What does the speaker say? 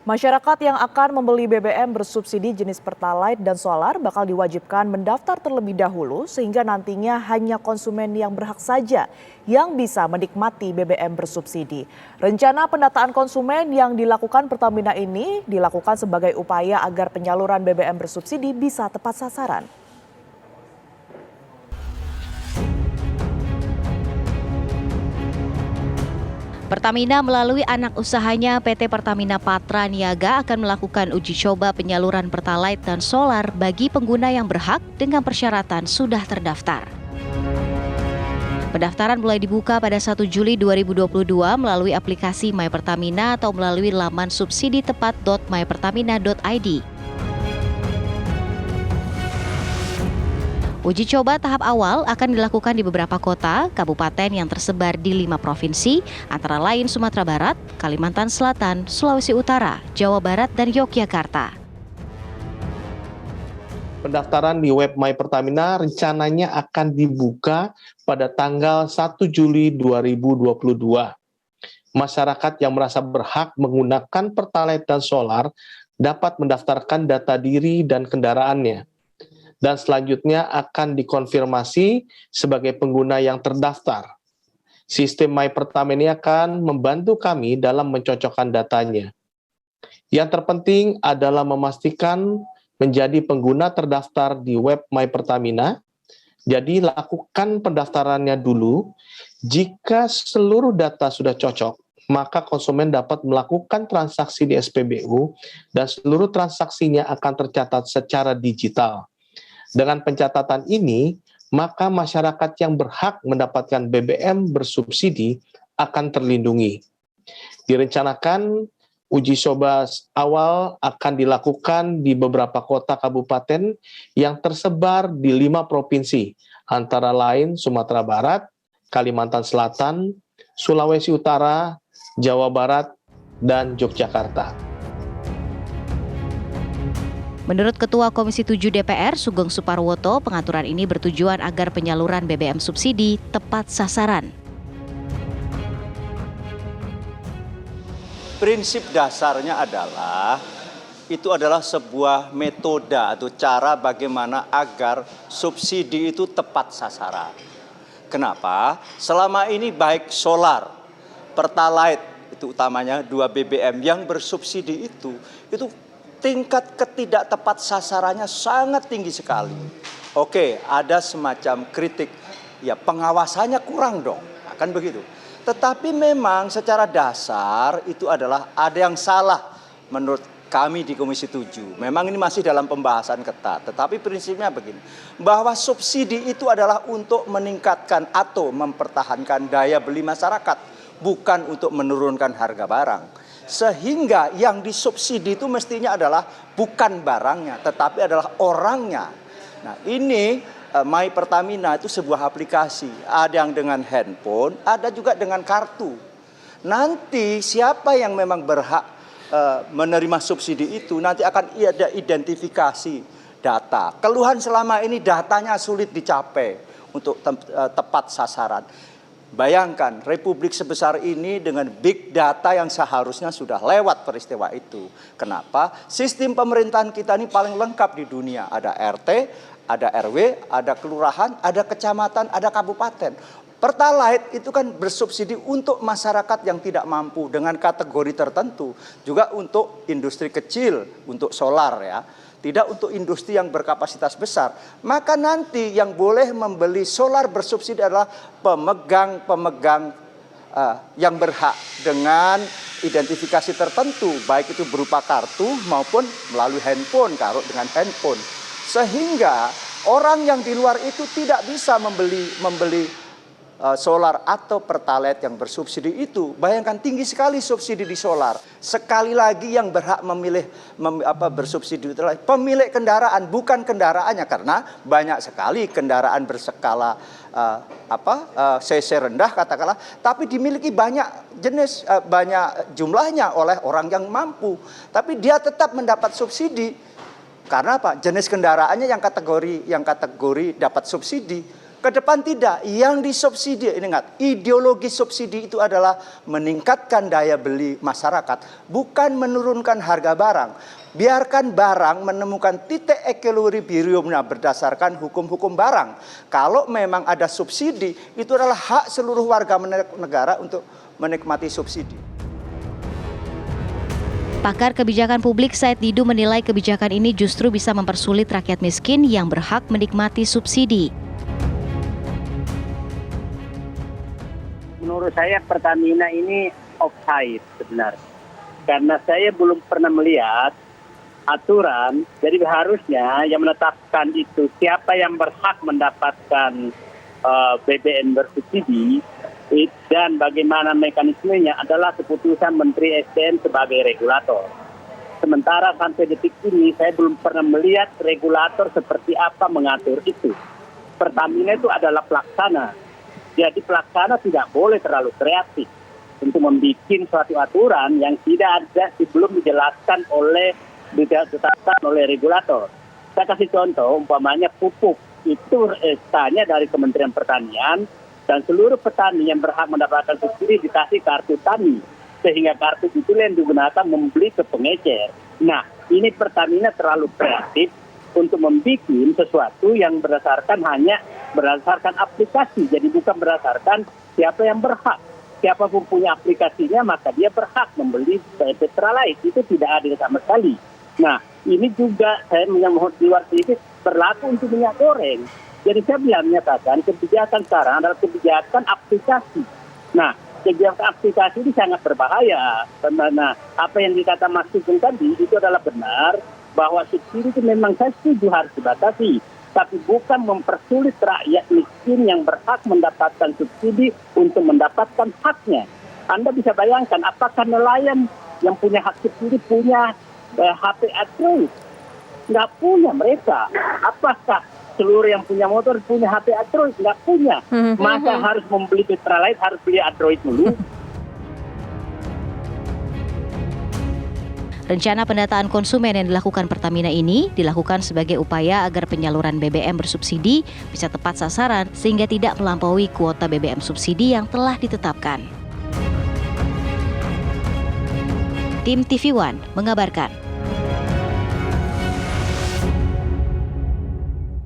Masyarakat yang akan membeli BBM bersubsidi jenis Pertalite dan Solar bakal diwajibkan mendaftar terlebih dahulu sehingga nantinya hanya konsumen yang berhak saja yang bisa menikmati BBM bersubsidi. Rencana pendataan konsumen yang dilakukan Pertamina ini dilakukan sebagai upaya agar penyaluran BBM bersubsidi bisa tepat sasaran. Pertamina melalui anak usahanya PT Pertamina Patra Niaga akan melakukan uji coba penyaluran Pertalite dan Solar bagi pengguna yang berhak dengan persyaratan sudah terdaftar. Pendaftaran mulai dibuka pada 1 Juli 2022 melalui aplikasi My Pertamina atau melalui laman subsiditepat.mypertamina.id. Uji coba tahap awal akan dilakukan di beberapa kota, kabupaten yang tersebar di 5 provinsi, antara lain Sumatera Barat, Kalimantan Selatan, Sulawesi Utara, Jawa Barat, dan Yogyakarta. Pendaftaran di web My Pertamina rencananya akan dibuka pada tanggal 1 Juli 2022. Masyarakat yang merasa berhak menggunakan Pertalite dan Solar dapat mendaftarkan data diri dan kendaraannya. Dan selanjutnya akan dikonfirmasi sebagai pengguna yang terdaftar. Sistem My Pertamina ini akan membantu kami dalam mencocokkan datanya. Yang terpenting adalah memastikan menjadi pengguna terdaftar di web My Pertamina. Jadi lakukan pendaftarannya dulu. Jika seluruh data sudah cocok, maka konsumen dapat melakukan transaksi di SPBU dan seluruh transaksinya akan tercatat secara digital. Dengan pencatatan ini, maka masyarakat yang berhak mendapatkan BBM bersubsidi akan terlindungi. Direncanakan uji coba awal akan dilakukan di beberapa kota kabupaten yang tersebar di 5 provinsi, antara lain Sumatera Barat, Kalimantan Selatan, Sulawesi Utara, Jawa Barat, dan Yogyakarta. Menurut Ketua Komisi 7 DPR, Sugeng Suparwoto, pengaturan ini bertujuan agar penyaluran BBM subsidi tepat sasaran. Prinsip dasarnya adalah, itu adalah sebuah metode atau cara bagaimana agar subsidi itu tepat sasaran. Kenapa? Selama ini baik solar, Pertalite, itu utamanya 2 BBM yang bersubsidi itu tingkat ketidaktepat sasarannya sangat tinggi sekali. Oke, ada semacam kritik, ya pengawasannya kurang dong, akan begitu. Tetapi memang secara dasar itu adalah ada yang salah menurut kami di Komisi 7. Memang ini masih dalam pembahasan ketat, tetapi prinsipnya begini, bahwa subsidi itu adalah untuk meningkatkan atau mempertahankan daya beli masyarakat, bukan untuk menurunkan harga barang. Sehingga yang disubsidi itu mestinya adalah bukan barangnya, tetapi adalah orangnya. Nah ini My Pertamina itu sebuah aplikasi, ada yang dengan handphone, ada juga dengan kartu. Nanti siapa yang memang berhak menerima subsidi itu nanti akan ada identifikasi data. Keluhan selama ini datanya sulit dicapai untuk tepat sasaran. Bayangkan Republik sebesar ini dengan big data yang seharusnya sudah lewat peristiwa itu. Kenapa? Sistem pemerintahan kita ini paling lengkap di dunia. Ada RT, ada RW, ada kelurahan, ada kecamatan, ada kabupaten. Pertalite itu kan bersubsidi untuk masyarakat yang tidak mampu dengan kategori tertentu. Juga untuk industri kecil, untuk solar ya. Tidak untuk industri yang berkapasitas besar. Maka nanti yang boleh membeli solar bersubsidi adalah pemegang-pemegang yang berhak dengan identifikasi tertentu. Baik itu berupa kartu maupun melalui handphone, kartu dengan handphone. Sehingga orang yang di luar itu tidak bisa membeli solar atau Pertalite yang bersubsidi itu. Bayangkan tinggi sekali subsidi di solar. Sekali lagi yang berhak bersubsidi itu adalah pemilik kendaraan, bukan kendaraannya, karena banyak sekali kendaraan berskala cc rendah katakanlah, tapi dimiliki banyak jenis, banyak jumlahnya oleh orang yang mampu. Tapi dia tetap mendapat subsidi. Karena apa? Jenis kendaraannya yang kategori dapat subsidi. Ke depan tidak, yang disubsidi, ingat, ideologi subsidi itu adalah meningkatkan daya beli masyarakat, bukan menurunkan harga barang. Biarkan barang menemukan titik equilibriumnya berdasarkan hukum-hukum barang. Kalau memang ada subsidi, itu adalah hak seluruh warga negara untuk menikmati subsidi. Pakar kebijakan publik Said Didu menilai kebijakan ini justru bisa mempersulit rakyat miskin yang berhak menikmati subsidi. Menurut saya Pertamina ini offside sebenarnya. Karena saya belum pernah melihat aturan, jadi harusnya yang menetapkan itu siapa yang berhak mendapatkan BBM bersubsidi dan bagaimana mekanismenya adalah keputusan Menteri SDM sebagai regulator. Sementara sampai detik ini saya belum pernah melihat regulator seperti apa mengatur itu. Pertamina itu adalah pelaksana. Jadi pelaksana tidak boleh terlalu kreatif untuk membuat suatu aturan yang tidak ada sebelum dijelaskan ditetapkan oleh regulator. Saya kasih contoh, umpamanya pupuk itu tanya dari Kementerian Pertanian dan seluruh petani yang berhak mendapatkan subsidi dikasih kartu tani sehingga kartu itu yang digunakan membeli ke pengecer. Nah, ini Pertamina terlalu kreatif untuk membuat sesuatu yang berdasarkan aplikasi, jadi bukan berdasarkan siapa yang berhak. Siapapun punya aplikasinya maka dia berhak membeli Pertalite, itu tidak adil sama sekali. Nah, ini juga saya menyambut di waktu itu berlaku untuk minyak goreng. Jadi saya bilang menyatakan kebijakan sekarang adalah kebijakan aplikasi. Nah, kebijakan aplikasi ini sangat berbahaya. Nah, apa yang dikata Mas Sugeng tadi itu adalah benar, bahwa subsidi itu memang saya setuju harus dibatasi, tapi bukan mempersulit rakyat miskin yang berhak mendapatkan subsidi untuk mendapatkan haknya. Anda bisa bayangkan apakah nelayan yang punya hak subsidi punya HP Android? Nggak punya mereka. Apakah seluruh yang punya motor punya HP Android? Nggak punya. Masa harus membeli Pertalite harus beli Android dulu? Rencana pendataan konsumen yang dilakukan Pertamina ini dilakukan sebagai upaya agar penyaluran BBM bersubsidi bisa tepat sasaran sehingga tidak melampaui kuota BBM subsidi yang telah ditetapkan. Tim TV One mengabarkan.